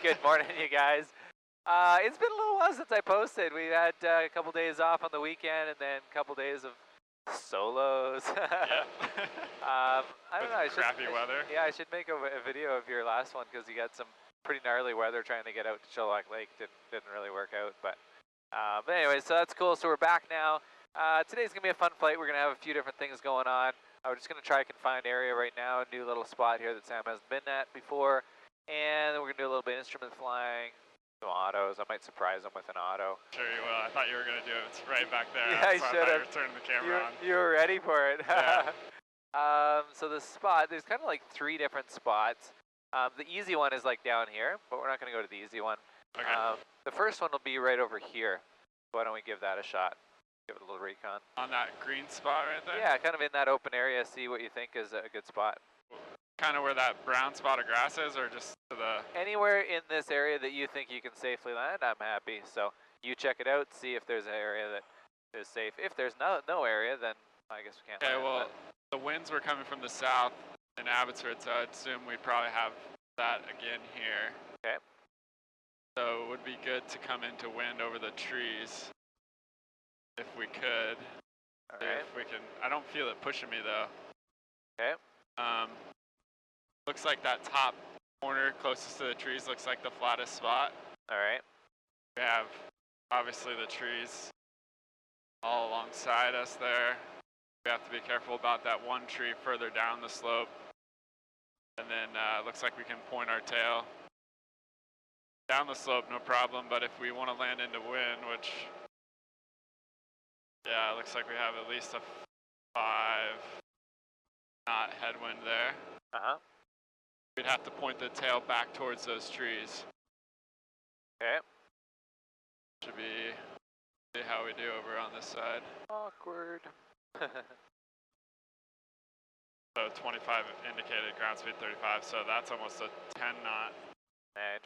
Good morning, you guys. It's been a little while since I posted. We had a couple days off on the weekend and then a couple days of solos. Yeah. I don't know. Crappy weather. Yeah, I should make a video of your last one because you got some pretty gnarly weather trying to get out to Chilliwack Lake. Didn't really work out, but anyway, so that's cool. So we're back now. Today's gonna be a fun flight. We're gonna have a few different things going on. We're just gonna try a confined area right now, a new little spot here that Sam hasn't been at before, and then we're gonna do a little bit of instrument flying, some autos. I might surprise them with an auto. Sure you will. I thought you were gonna do it. It's right back there. Yeah, I so should have. You were turning the camera on. You were ready for it. Yeah. So the spot, there's kind of like 3 different spots. The easy one is like down here, but we're not gonna go to the easy one. Okay. The first one will be right over here. Why don't we give that a shot? Give it a little recon. On that green spot right there? Yeah, kind of in that open area, see what you think is a good spot. Kind of where that brown spot of grass is, or just to the... Anywhere in this area that you think you can safely land, I'm happy. So you check it out, see if there's an area that is safe. If there's no area, then I guess we can't land. Okay, well, the winds were coming from the south in Abbotsford, so I'd assume we probably have that again here. Okay. So it would be good to come into wind over the trees. If we could. Alright. If we can. I don't feel it pushing me though. Okay. Looks like that top corner closest to the trees looks like the flattest spot. Alright. We have obviously the trees all alongside us there. We have to be careful about that one tree further down the slope. And then it looks like we can point our tail down the slope, no problem. But if we want to land into wind, which... yeah, it looks like we have at least a 5 knot headwind there. Uh-huh. We'd have to point the tail back towards those trees. Okay. Should be see how we do over on this side. Awkward. So 25 indicated, ground speed 35, so that's almost a 10 knot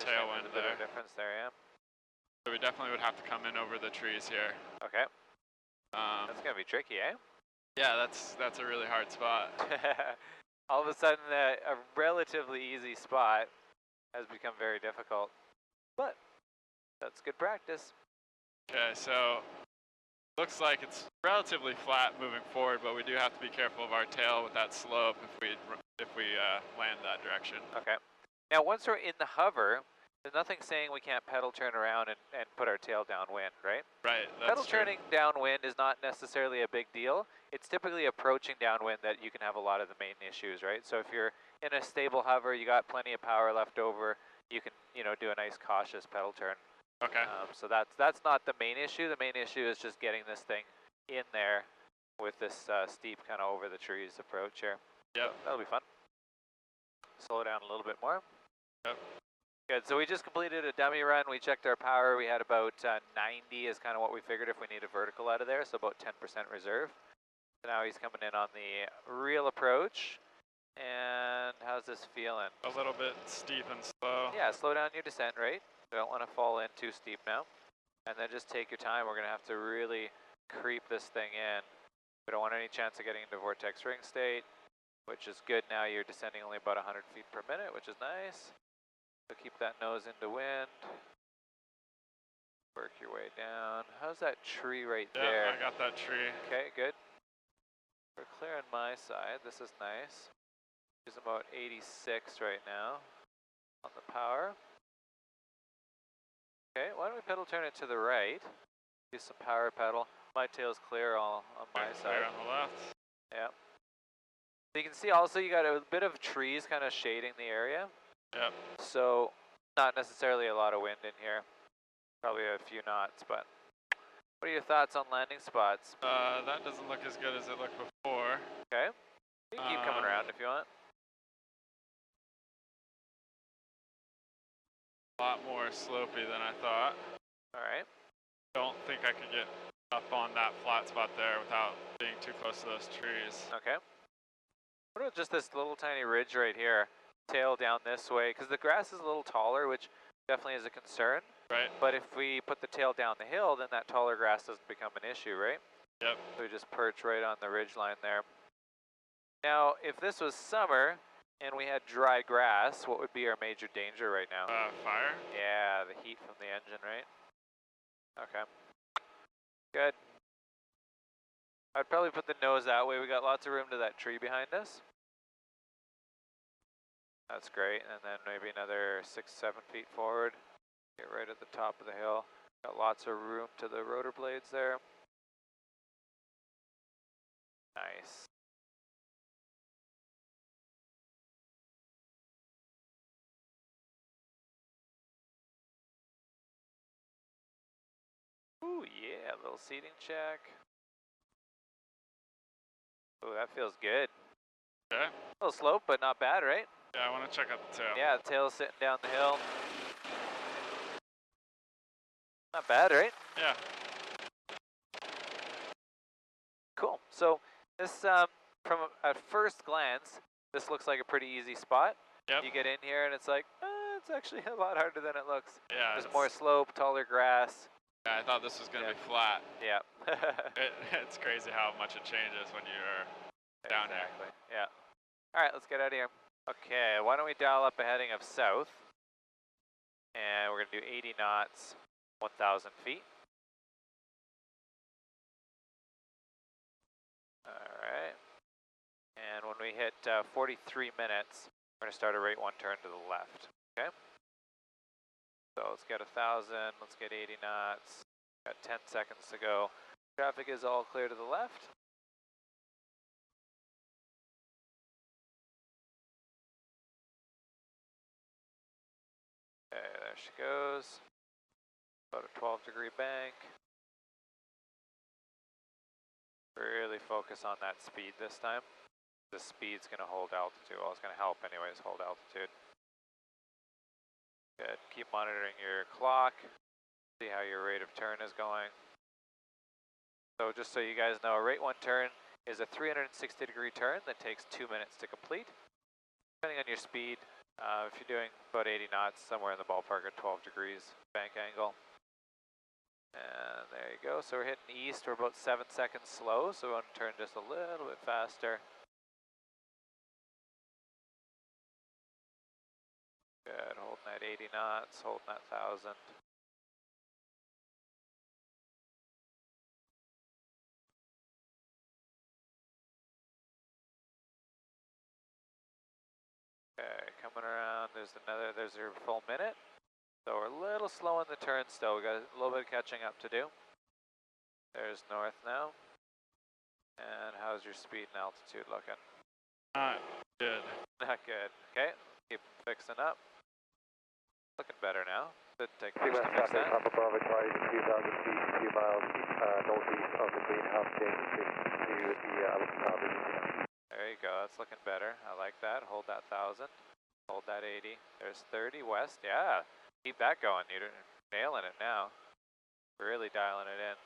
tailwind there. there. Difference there, yeah. So we definitely would have to come in over the trees here. Okay. That's gonna be tricky, eh? Yeah, that's a really hard spot. All of a sudden, a relatively easy spot has become very difficult, but that's good practice. Okay, so looks like it's relatively flat moving forward, but we do have to be careful of our tail with that slope if we land that direction. Okay. Now, once we're in the hover, there's nothing saying we can't pedal turn around and put our tail downwind, right? Right, that's pedal true. turning downwind is not necessarily a big deal. It's typically approaching downwind that you can have a lot of the main issues, right? So if you're in a stable hover, you got plenty of power left over, you can, do a nice cautious pedal turn. Okay. So that's not the main issue. The main issue is just getting this thing in there with this steep kind of over the trees approach here. Yep. So that'll be fun. Slow down a little bit more. Yep. Good, so we just completed a dummy run. We checked our power. We had about 90 is kind of what we figured if we need a vertical out of there, so about 10% reserve. So now he's coming in on the real approach. And how's this feeling? A little bit steep and slow. Yeah, slow down your descent rate. Don't want to fall in too steep now. And then just take your time. We're going to have to really creep this thing in. We don't want any chance of getting into vortex ring state, which is good now. You're descending only about 100 feet per minute, which is nice. So keep that nose into wind. Work your way down. How's that tree right there? Yeah, I got that tree. Okay, good. We're clear on my side. This is nice. It's about 86 right now on the power. Okay, why don't we pedal turn it to the right? Use some power pedal. My tail's clear all on my side. Clear on the left. Yeah. So you can see also you got a bit of trees kind of shading the area. Yep. So not necessarily a lot of wind in here. Probably a few knots, but what are your thoughts on landing spots? That doesn't look as good as it looked before. Okay. You can keep coming around if you want. A lot more slopey than I thought. Alright. Don't think I could get up on that flat spot there without being too close to those trees. Okay. What about just this little tiny ridge right here? Tail down this way, because the grass is a little taller, which definitely is a concern. Right. But if we put the tail down the hill, then that taller grass doesn't become an issue, right? Yep. So we just perch right on the ridge line there. Now, if this was summer and we had dry grass, what would be our major danger right now? Fire? Yeah, the heat from the engine, right? Okay. Good. I'd probably put the nose that way. We got lots of room to that tree behind us. That's great. And then maybe another 6, 7 feet forward. Get right at the top of the hill. Got lots of room to the rotor blades there. Nice. Ooh, yeah, little seating check. Ooh, that feels good. Okay. A little slope, but not bad, right? Yeah, I want to check out the tail. Yeah, the tail's sitting down the hill. Not bad, right? Yeah. Cool. So this, from at first glance, this looks like a pretty easy spot. Yep. You get in here and it's like, it's actually a lot harder than it looks. Yeah. There's more slope, taller grass. Yeah, I thought this was going to be flat. Yeah. It's crazy how much it changes when you're down there. Exactly. Yeah. All right, let's get out of here. Okay, why don't we dial up a heading of south, and we're going to do 80 knots, 1,000 feet. All right. And when we hit 43 minutes, we're going to start a rate 1 turn to the left. Okay. So let's get 1,000. Let's get 80 knots. Got 10 seconds to go. Traffic is all clear to the left. Okay, there she goes. About a 12-degree bank. Really focus on that speed this time. The speed's going to hold altitude. Well, it's going to help anyways, hold altitude. Good. Keep monitoring your clock. See how your rate of turn is going. So just so you guys know, a rate 1 turn is a 360-degree turn that takes 2 minutes to complete. Depending on your speed, if you're doing about 80 knots, somewhere in the ballpark at 12 degrees bank angle. And there you go. So we're hitting east. We're about 7 seconds slow, so we want to turn just a little bit faster. Good. Holding that 80 knots, holding that 1,000. Okay, coming around. There's your full minute. So we're a little slow on the turn still. We got a little bit of catching up to do. There's north now. And how's your speed and altitude looking? Not good. Not good. Okay, keep fixing up. Looking better now. Didn't take much to fix that. Papa Bravo Charlie, 2,000 feet, 2 miles northeast of the greenhouse gate to the Alabama. There you go. That's looking better. I like that. Hold that 1,000. Hold that 80. There's 30 west. Yeah. Keep that going. You're nailing it now. Really dialing it in.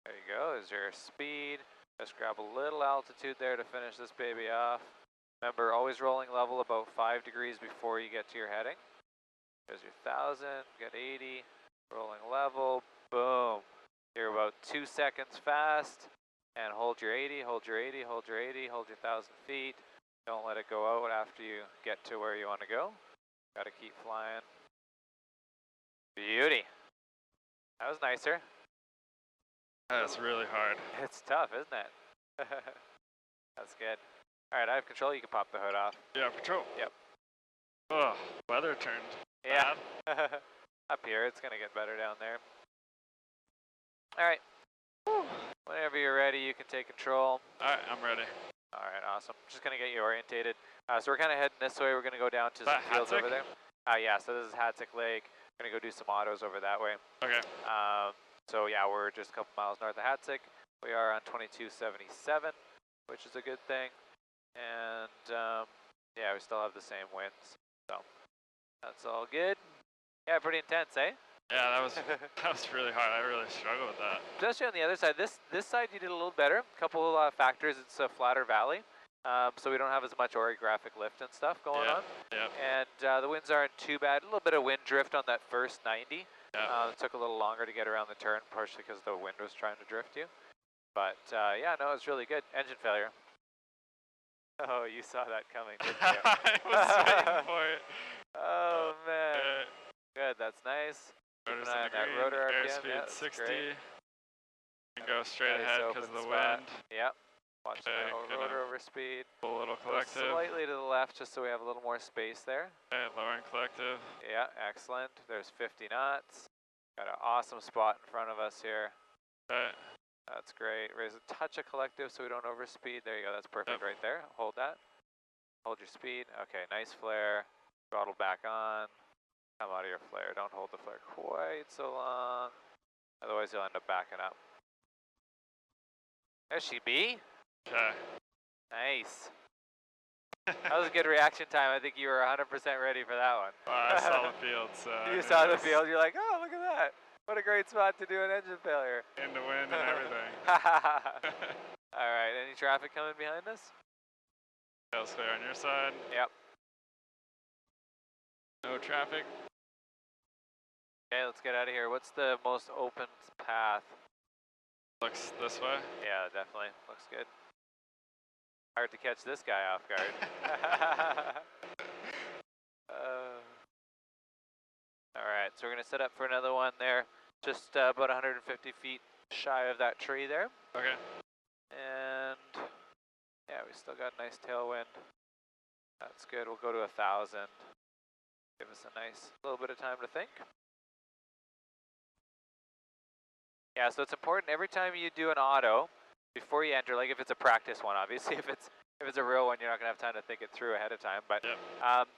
There you go. There's your speed. Just grab a little altitude there to finish this baby off. Remember, always rolling level about 5 degrees before you get to your heading. There's your 1,000. Get 80. Rolling level. Boom. You're about 2 seconds fast. And hold your 80, hold your 80, hold your 80, hold your 1,000 feet. Don't let it go out after you get to where you want to go. Got to keep flying. Beauty. That was nicer. That's really hard. It's tough, isn't it? That's good. All right, I have control. You can pop the hood off. Yeah, patrol. Yep. Oh, weather turned Yeah. bad. Up here, it's going to get better down there. All right. Whew. Whenever you're ready, you can take control. All right, I'm ready. All right, awesome. Just going to get you orientated. So we're kind of heading this way. We're going to go down to some fields over there. Yeah, so this is Hatzick Lake. We're going to go do some autos over that way. Okay. So yeah, we're just a couple miles north of Hatzick. We are on 2277, which is a good thing. And yeah, we still have the same winds. So that's all good. Yeah, pretty intense, eh? Yeah, that was really hard. I really struggled with that. Especially on the other side. This side you did a little better. A couple factors. It's a flatter valley, so we don't have as much orographic lift and stuff going on. Yeah. And the winds aren't too bad. A little bit of wind drift on that first 90, Yeah. It took a little longer to get around the turn, partially because the wind was trying to drift you. But yeah, no, it was really good. Engine failure. Oh, you saw that coming, didn't you? I was waiting for it. Oh, man. Good, that's nice. Keep Rotor's an eye in on the that green, rotor RPM. airspeed Yeah, that's 60. great. And go straight Nice ahead because of open the spot. wind. Yep. Watch Okay, that rotor over speed. Pull a little Go collective. slightly to the left just so we have a little more space there. Okay, lowering collective. Yeah, excellent. There's 50 knots. Got an awesome spot in front of us here. Okay. That's great. Raise a touch of collective so we don't overspeed. There you go. That's perfect right there. Hold that. Hold your speed. Okay, nice flare. Throttle back on. Come out of your flare. Don't hold the flare quite so long. Otherwise, you'll end up backing up. There she be. Okay. Nice. That was a good reaction time. I think you were 100% ready for that one. I saw the field, so. You saw the field. You're like, oh, look at that. What a great spot to do an engine failure. In the wind and everything. All right. Any traffic coming behind us? Tail's clear on your side. Yep. No traffic. Okay, let's get out of here. What's the most open path? Looks this way. Yeah, definitely. Looks good. Hard to catch this guy off guard. All right, so we're going to set up for another one there. Just about 150 feet shy of that tree there. Okay. And yeah, we still got a nice tailwind. That's good. We'll go to 1,000. Give us a nice little bit of time to think. Yeah, so it's important every time you do an auto, before you enter, like if it's a practice one, obviously, if it's a real one, you're not gonna have time to think it through ahead of time. But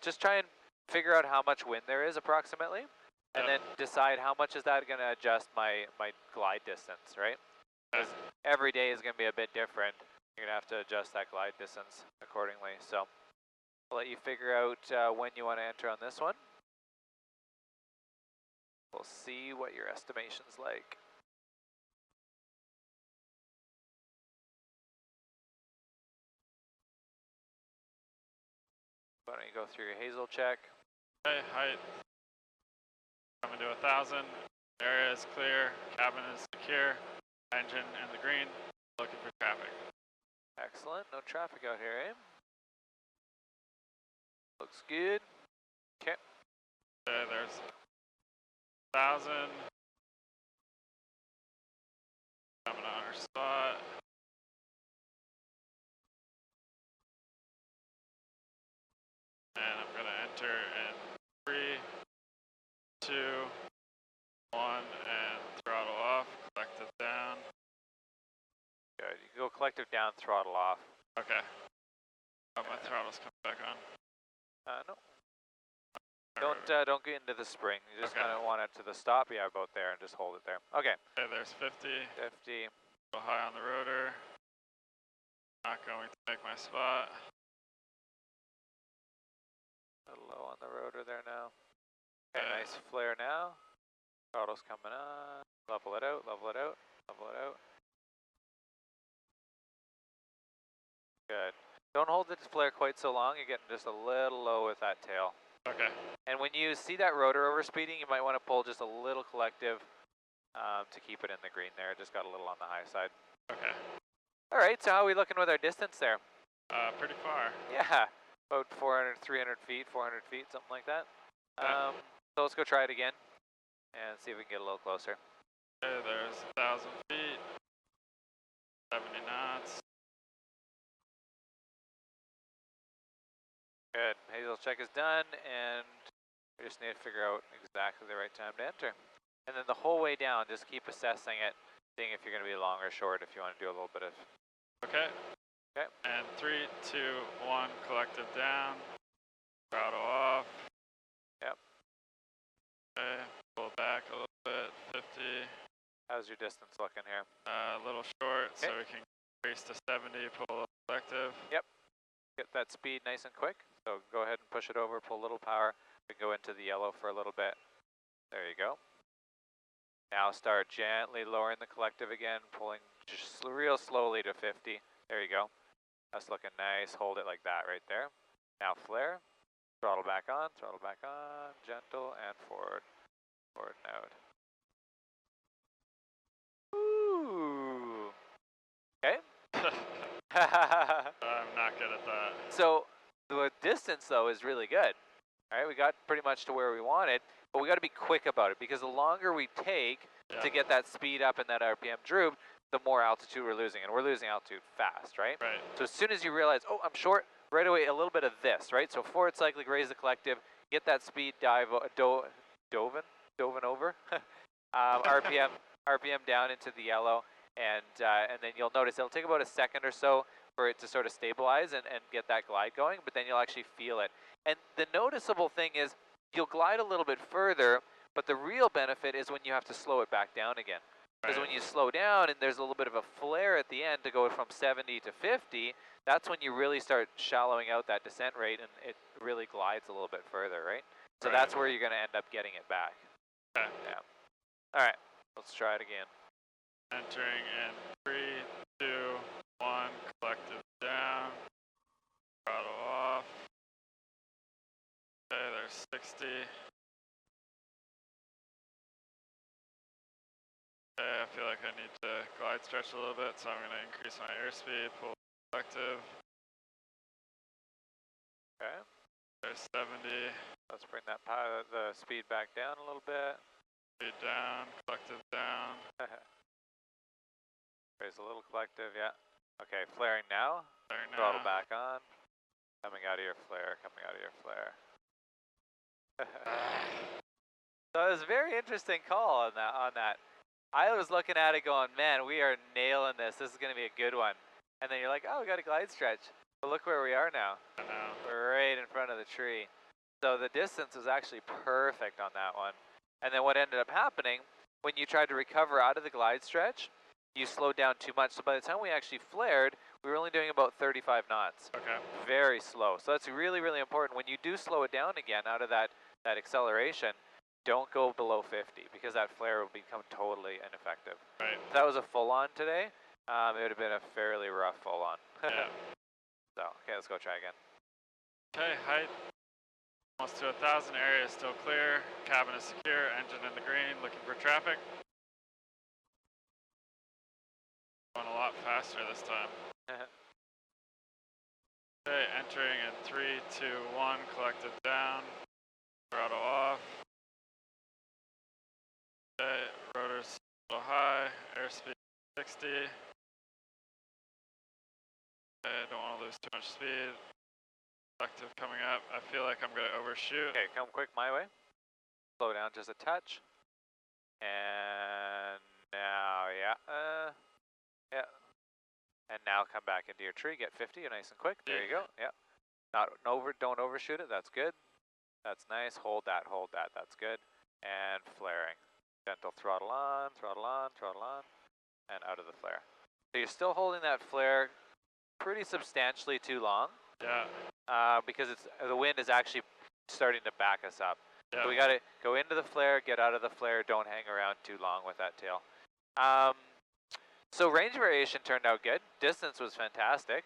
just try and figure out how much wind there is approximately, and then decide how much is that gonna adjust my glide distance, right? Because every day is gonna be a bit different. You're gonna have to adjust that glide distance accordingly. So I'll let you figure out when you want to enter on this one. We'll see what your estimation's like. Why don't you go through your Hazel check? Okay, height. Coming to 1,000. Area is clear. Cabin is secure. Engine in the green. Looking for traffic. Excellent. No traffic out here, eh? Looks good. Okay. Okay, there's 1,000. Coming on our spot. And I'm going to enter in 3, 2, 1, and throttle off. Collective down. Good. You can go collective down, throttle off. Okay. Oh, my throttle's coming back on. No. Don't get into the spring. You just kind of want it to the stop. Yeah, about there, and just hold it there. Okay. Okay, there's 50. 50. Go high on the rotor. Not going to make my spot. A little low on the rotor there now. Okay, nice flare now. Throttle's coming on. Level it out, level it out, level it out. Good. Don't hold the flare quite so long. You're getting just a little low with that tail. Okay. And when you see that rotor overspeeding, you might want to pull just a little collective to keep it in the green there. It just got a little on the high side. Okay. All right, so how are we looking with our distance there? Pretty far. Yeah, about 400, 300 feet, 400 feet, something like that. So let's go try it again and see if we can get a little closer. Okay, there's 1,000 feet. 70 knots. Good. Hazel check is done, and we just need to figure out exactly the right time to enter. And then the whole way down, just keep assessing it, seeing if you're going to be long or short, if you want to do a little bit of... Okay. Okay. And 3, 2, 1, collective down. Throttle off. Yep. Okay, pull back a little bit, 50. How's your distance looking here? A little short, so we can race to 70, pull a collective. Yep. Get that speed nice and quick. So go ahead and push it over, pull a little power. We can go into the yellow for a little bit. There you go. Now start gently lowering the collective again, pulling just real slowly to 50. There you go. That's looking nice. Hold it like that right there. Now flare. Throttle back on, gentle, and forward. Forward and out. Okay. I'm not good at that. So the distance though is really good. All right, we got pretty much to where we wanted, but we got to be quick about it because the longer we take to get that speed up and that RPM droop, the more altitude we're losing, and we're losing altitude fast, right? Right. So as soon as you realize, oh, I'm short, right away a little bit of this, right? So forward cyclic, raise the collective, get that speed dove over, RPM down into the yellow, and then you'll notice it'll take about a second or so for it to sort of stabilize and get that glide going, but then you'll actually feel it. And the noticeable thing is you'll glide a little bit further, but the real benefit is when you have to slow it back down again. Because when you slow down and there's a little bit of a flare at the end to go from 70 to 50, that's when you really start shallowing out that descent rate and it really glides a little bit further, right? So that's where you're going to end up getting it back. Okay. Yeah. All right, let's try it again. Entering in 3, 2, 1, collective down, throttle off. Okay, there's 60. Okay, I feel like I need to glide stretch a little bit, so I'm going to increase my airspeed, pull collective. Okay. There's 70. Let's bring that the speed back down a little bit. Speed down, collective down. Raise a little collective, yeah. Okay, flaring now. Flaring now. Throttle back on. Coming out of your flare, coming out of your flare. So it was a very interesting call on that. I was looking at it going, man, we are nailing this. This is going to be a good one. And then you're like, oh, we got a glide stretch. But look where we are now. I know. We're right in front of the tree. So the distance was actually perfect on that one. And then what ended up happening, when you tried to recover out of the glide stretch, you slowed down too much. So by the time we actually flared, we were only doing about 35 knots. Okay. Very slow. So that's really, really important. When you do slow it down again out of that acceleration, don't go below 50 because that flare will become totally ineffective. Right. If that was a full-on today, it would have been a fairly rough full-on. Yeah. So, okay, let's go try again. Okay, height almost to 1,000. Area is still clear. Cabin is secure. Engine in the green. Looking for traffic. Going a lot faster this time. Okay, entering in 3, 2, 1. Collective down. Throttle off. Okay, rotor's a little high. Airspeed 60. Okay, don't want to lose too much speed. Collective coming up. I feel like I'm going to overshoot. Okay, come quick my way. Slow down just a touch. And now, yeah. Yeah. And now come back into your tree. Get 50, nice and quick. There you go. Yeah. Don't overshoot it. That's good. That's nice. Hold that. That's good. And flaring. Gentle throttle on, and out of the flare. So you're still holding that flare pretty substantially too long. Yeah. Because the wind is actually starting to back us up. Yeah. So we got to go into the flare, get out of the flare, don't hang around too long with that tail. So range variation turned out good. Distance was fantastic.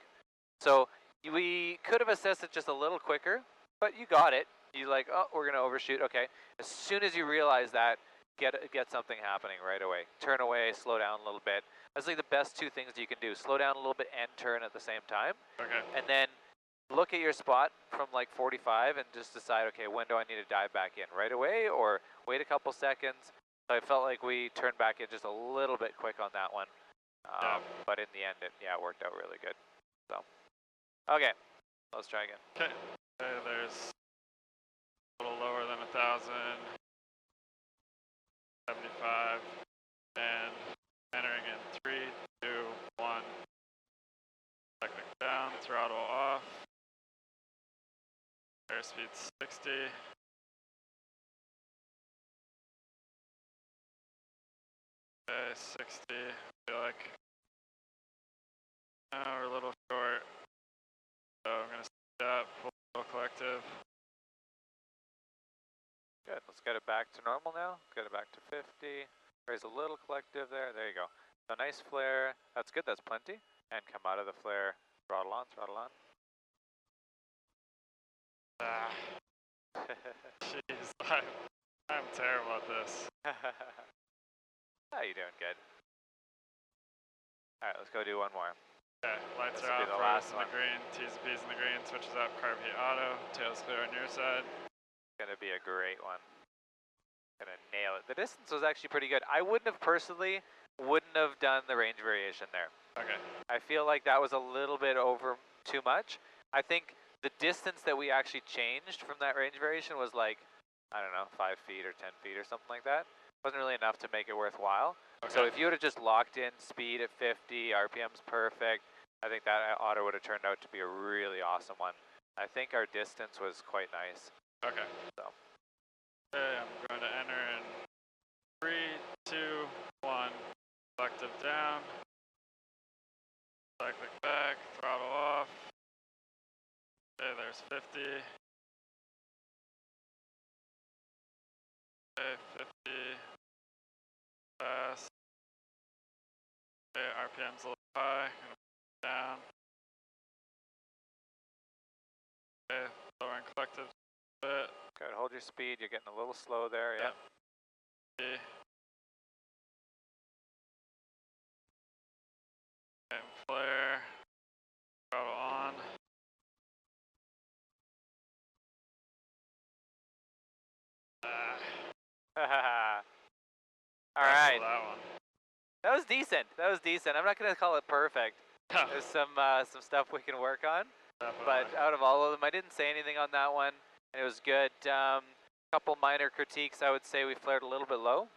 So we could have assessed it just a little quicker, but you got it. You like, oh, we're going to overshoot. Okay. As soon as you realize that, get something happening right away. Turn away, slow down a little bit. That's like the best two things you can do. Slow down a little bit and turn at the same time. Okay. And then look at your spot from like 45 and just decide, okay, when do I need to dive back in? Right away or wait a couple seconds? So I felt like we turned back in just a little bit quick on that one. But in the end, it worked out really good. So, okay, let's try again. Okay. There's a little lower than 1,000. 75. And entering in 3, 2, 1. Cycling down, throttle off. Airspeed 60. Okay, 60. I feel like we're a little short. So I'm going to speed up, pull a little collective. Good, let's get it back to normal now. Get it back to 50. Raise a little collective there. There you go. So nice flare. That's good, that's plenty. And come out of the flare. Throttle on, throttle on. Jeez, I'm terrible at this. How you doing? Good. All right, let's go do one more. Okay, lights This are will be off, the rotors last in the one. green, T's and B's in the green, switches up, carb heat auto, tail's clear on your side. Gonna be a great one. Gonna nail it. The distance was actually pretty good. I wouldn't have personally, wouldn't have done the range variation there. Okay. I feel like that was a little bit over too much. I think the distance that we actually changed from that range variation was like, I don't know, 5 feet or 10 feet or something like that. Wasn't really enough to make it worthwhile. Okay. So if you would have just locked in speed at 50, RPM's perfect, I think that auto would have turned out to be a really awesome one. I think our distance was quite nice. Okay. So. Okay, I'm going to enter in 3, 2, 1. Selective down. Cyclic back, throttle off. Okay, there's 50. Okay, 50. Fast. Okay, RPM's a little high. Gonna put it down. Okay, lowering collective a bit. Good, hold your speed. You're getting a little slow there, yeah. Okay. Okay, flare. Throttle on. All right. That one. That was decent. That was decent. I'm not gonna call it perfect. There's some stuff we can work on. Definitely. But out of all of them, I didn't say anything on that one, and it was good. Couple minor critiques. I would say we flared a little bit low.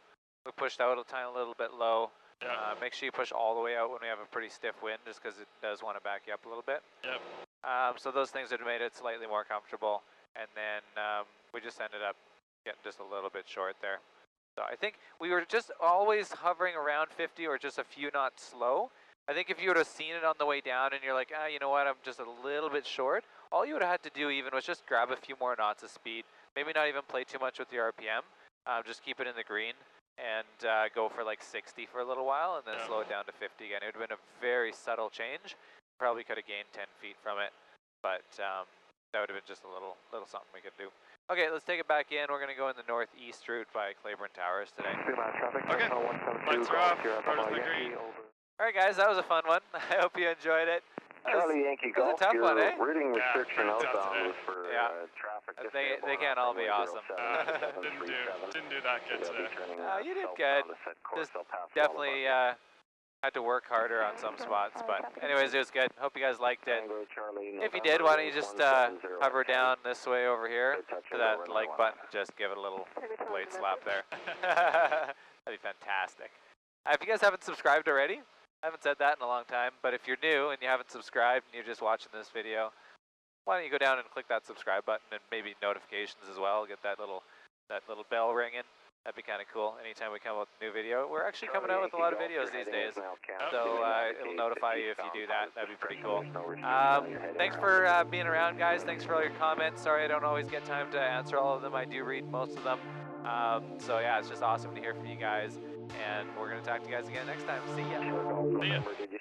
We pushed out a tiny little bit low. Yeah. Make sure you push all the way out when we have a pretty stiff wind, just because it does want to back you up a little bit. Yep. So those things have made it slightly more comfortable, and then we just ended up getting just a little bit short there. So I think we were just always hovering around 50 or just a few knots slow. I think if you would have seen it on the way down and you're like, you know what, I'm just a little bit short, all you would have had to do even was just grab a few more knots of speed. Maybe not even play too much with your RPM. Just keep it in the green and go for like 60 for a little while and then slow it down to 50 again. It would have been a very subtle change. Probably could have gained 10 feet from it, but that would have been just a little something we could do. Okay, let's take it back in. We're going to go in the northeast route by Claiborne Towers today. Okay, lights are off, rotors in the green. All right, guys, that was a fun one. I hope you enjoyed it. Charlie Yankee Golf, Golf, your one, eh? routing restriction pretty tough outbound today. was for traffic. They can't all be awesome. Didn't do that good today. You did good. Just definitely had to work harder on some spots, but anyways, it was good. Hope you guys liked it. If you did, why don't you just hover down this way over here to that like button, just give it a little blade slap there. That'd be fantastic. If you guys haven't subscribed already, I haven't said that in a long time, but if you're new and you haven't subscribed and you're just watching this video, why don't you go down and click that subscribe button and maybe notifications as well, get that little bell ringing. That'd be kind of cool. Anytime we come out with a new video, we're actually coming out with a lot of videos these days, so it'll notify you if you do that. That'd be pretty cool. Thanks for being around, guys. Thanks for all your comments. Sorry I don't always get time to answer all of them. I do read most of them. So yeah, it's just awesome to hear from you guys, and we're gonna talk to you guys again next time. See ya. See ya.